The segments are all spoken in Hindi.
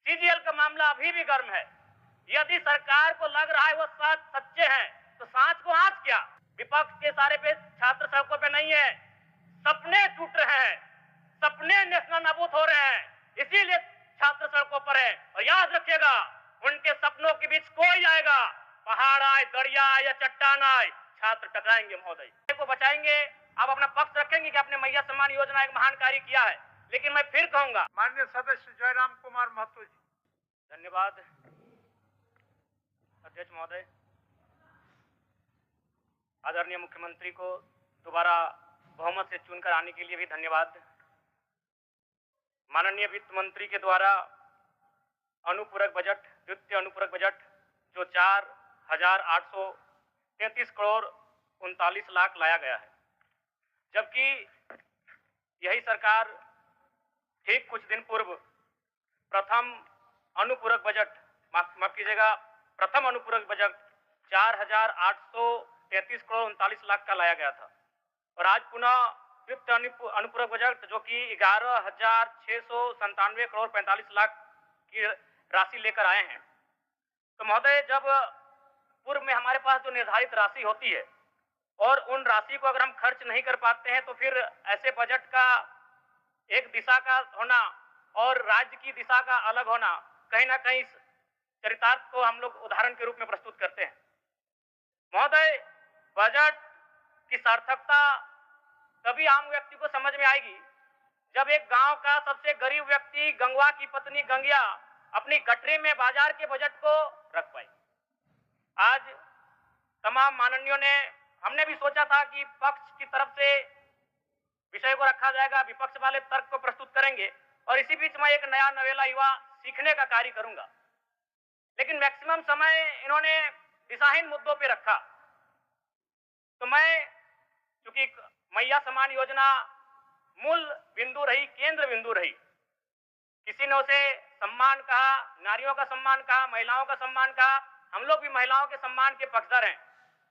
सीजीएल का मामला अभी भी गर्म है। यदि सरकार को लग रहा है वो सच्चे हैं तो सांच को आंच क्या। विपक्ष के सारे पे छात्र सड़कों पे नहीं है, सपने टूट रहे हैं, सपने नेशनल नाबूद हो रहे हैं, इसीलिए छात्र सड़कों पर है। और याद रखिएगा, उनके सपनों के बीच कोई आएगा, पहाड़ आए, दरिया आए या चट्टान आए, छात्र टकराएंगे महोदय। को बचाएंगे। आप अपना पक्ष रखेंगे कि आपने मैया सम्मान योजना एक महान कार्य किया है, लेकिन मैं फिर कहूंगा। माननीय सदस्य जयराम कुमार महतो जी। धन्यवाद अध्यक्ष महोदय। आदरणीय मुख्यमंत्री को दोबारा बहुमत से चुनकर आने के लिए भी धन्यवाद। माननीय वित्त मंत्री के द्वारा अनुपूरक बजट, द्वितीय अनुपूरक बजट जो 4,833 करोड़ 39 लाख लाया गया है, जबकि यही सरकार ठीक कुछ दिन पूर्व प्रथम अनुपूरक बजट, माफ कीजिएगा, प्रथम अनुपूरक बजट 4,833 करोड़ 39 लाख का लाया गया था। और आज पुनः द्वितीय अनुपूरक बजट जो कि 11,697 करोड़ 45 लाख की राशि लेकर आए हैं। तो महोदय, जब पूर्व में हमारे पास जो निर्धारित राशि होती है और उन राशि को अगर हम खर्च नहीं कर पाते हैं तो फिर ऐसे बजट का एक दिशा का होना और राज्य की दिशा का अलग होना कहीं ना कहीं चरितार्थ को हम लोग उदाहरण के रूप में प्रस्तुत करते हैं। महोदय, बजट की सार्थकता तभी आम व्यक्ति को समझ में आएगी जब एक गांव का सबसे गरीब व्यक्ति, गंगवा की पत्नी गंगिया, अपनी गठरी में बाजार के बजट को रख पाई। आज तमाम माननीयों ने, हमने भी सोचा था कि पक्ष की तरफ से विषय को रखा जाएगा, विपक्ष वाले तर्क को प्रस्तुत करेंगे और इसी बीच में एक नया नवेला युवा सीखने का कार्य करूंगा। लेकिन मैक्सिमम समय इन्होंने दिशाहीन मुद्दों पे रखा। तो मैं, चूंकि मैया सम्मान योजना मूल बिंदु रही, केंद्र बिंदु रही, किसी ने उसे सम्मान कहा, नारियों का सम्मान कहा, महिलाओं का सम्मान कहा, हम लोग भी महिलाओं के सम्मान के पक्षधर हैं।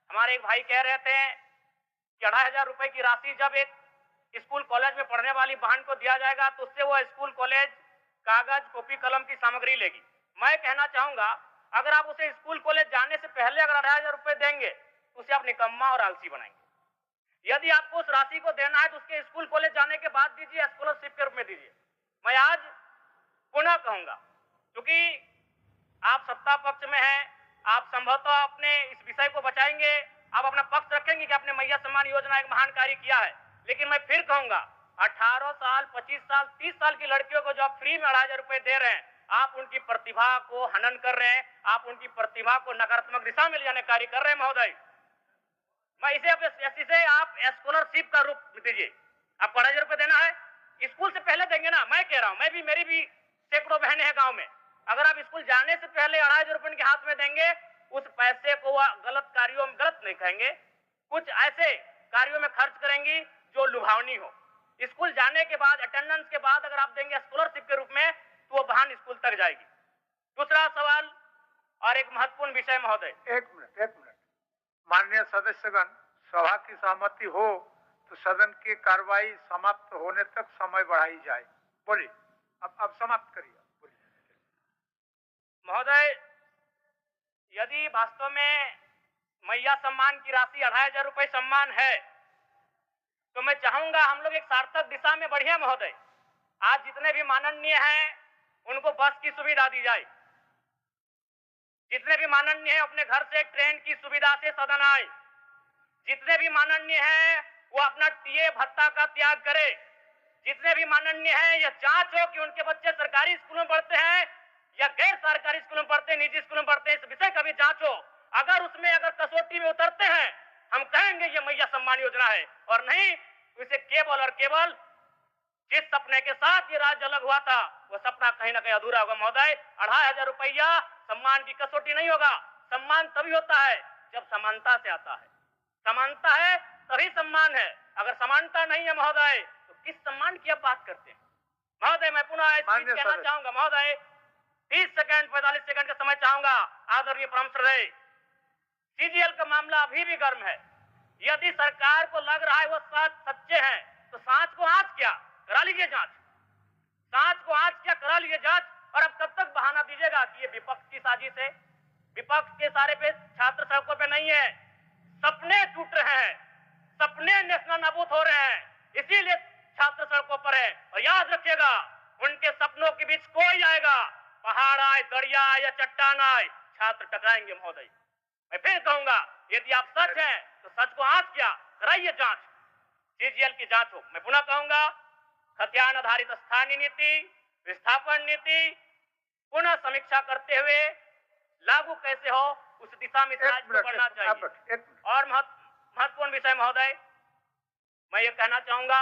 हमारे एक भाई कह रहे थे कि 2,500 रुपए की राशि जब एक स्कूल कॉलेज में पढ़ने वाली बहन को दिया जाएगा तो उससे वो स्कूल कॉलेज कागज, कॉपी, कलम की सामग्री लेगी। मैं कहना चाहूंगा, अगर आप उसे स्कूल कॉलेज जाने से पहले अगर 2,500 रुपए देंगे तो उसे आप निकम्मा और आलसी बनाएंगे। यदि आपको उस राशि को देना है तो उसके स्कूल कॉलेज जाने के बाद दीजिए, स्कॉलरशिप के रूप में दीजिए। मैं आज पुनः कहूंगा, क्योंकि आप सत्ता पक्ष में हैं, आप संभवतः अपने इस विषय को बचाएंगे, आप अपना पक्ष रखेंगे कि आपने मैया सम्मान योजना एक महान कार्य किया है। लेकिन मैं फिर कहूंगा, 18 साल, 25 साल, 30 साल की लड़कियों को जो आप फ्री में 2,500 रुपए दे रहे हैं, आप उनकी प्रतिभा को हनन कर रहे हैं, आप उनकी प्रतिभा को नकारात्मक दिशा में ले जाने कार्य कर रहे हैं। महोदय, मैं इसे आप स्कॉलरशिप का रूप दीजिए। आपको 2,500 रुपए देना है, स्कूल से पहले देंगे ना। मैं कह रहा हूं, मेरी भी सैकड़ों बहनें हैं गांव में, अगर आप स्कूल जाने से पहले 2,500 रुपए उनके हाथ में देंगे, उस पैसे को वह गलत कार्यों में, गलत नहीं कहेंगे, कुछ ऐसे कार्यों में खर्च करेंगी जो लुभावनी हो। स्कूल जाने के बाद, अटेंडेंस के बाद अगर आप देंगे स्कॉलरशिप के रूप में तो वो बहन स्कूल तक जाएगी। दूसरा सवाल और एक महत्वपूर्ण विषय महोदय। एक मिनट। माननीय सदस्यगण, सभा की सहमति हो तो सदन की कार्रवाई समाप्त होने तक समय बढ़ाई जाए। बोलिए, अब समाप्त करिए। महोदय, यदि वास्तव में मैया सम्मान की राशि 2,500 रुपए सम्मान है तो मैं चाहूंगा हम लोग एक सार्थक दिशा में बढ़िया। महोदय, आज जितने भी माननीय हैं उनको बस की सुविधा दी जाए, जितने भी माननीय हैं अपने घर से ट्रेन की सुविधा से सदन आए, जितने भी माननीय हैं वो अपना टीए भत्ता का त्याग करे, जितने भी माननीय हैं यह जांच हो कि उनके बच्चे सरकारी स्कूलों में पढ़ते हैं या गैर सरकारी स्कूलों में पढ़ते हैं, निजी स्कूलों में पढ़ते हैं, इस विषय का भी जांच हो। अगर उसमें अगर कसौटी में उतरते हैं, हम कहेंगे ये मैया सम्मान योजना है, और नहीं तो इसे केवल और केवल जिस सपने के साथ ये राज्य अलग हुआ था वो सपना कहीं ना कहीं अधूरा होगा। महोदय, 2,500 रुपया सम्मान की कसौटी नहीं होगा। सम्मान तभी होता है जब समानता से आता है, समानता है तभी सम्मान है। अगर समानता नहीं है महोदय तो किस सम्मान की आप बात करते हैं? महोदय, मैं पुनः कहना चाहूंगा, महोदय 30 सेकंड 45 सेकंड का समय चाहूंगा। आदरणीय परम श्रद्धेय, सीजीएल का मामला अभी भी गर्म है। यदि सरकार को लग रहा है वो सच्चे हैं तो सांच को आंच क्या, करा लीजिए जांच, सांच को आंच क्या, करा लीजिए जांच। और अब तब तक बहाना कीजिएगा कि ये विपक्ष की साजिश है। विपक्ष के सारे पे छात्र सड़कों पे नहीं है, सपने टूट रहे हैं, सपने नेशनल नाबूद हो रहे हैं, इसीलिए छात्र सड़कों पर है। और याद रखिएगा, उनके सपनों के बीच कोई आएगा, पहाड़ आए, दरिया आए या चट्टान आए, छात्र टकराएंगे महोदय। मैं फिर कहूंगा, यदि आप सच हैं तो सच को आंच किया कराइए, जांच सीजीएल की जांच हो। मैं पुनः कहूंगा, खतियान आधारित स्थानीय नीति, विस्थापन नीति पुनः समीक्षा करते हुए लागू कैसे हो, उस दिशा में राज्य को बढ़ना चाहिए। और महत्वपूर्ण विषय महोदय, मैं ये कहना चाहूंगा।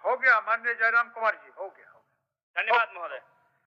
हो गया माननीय जयराम कुमार जी, हो गया। धन्यवाद महोदय।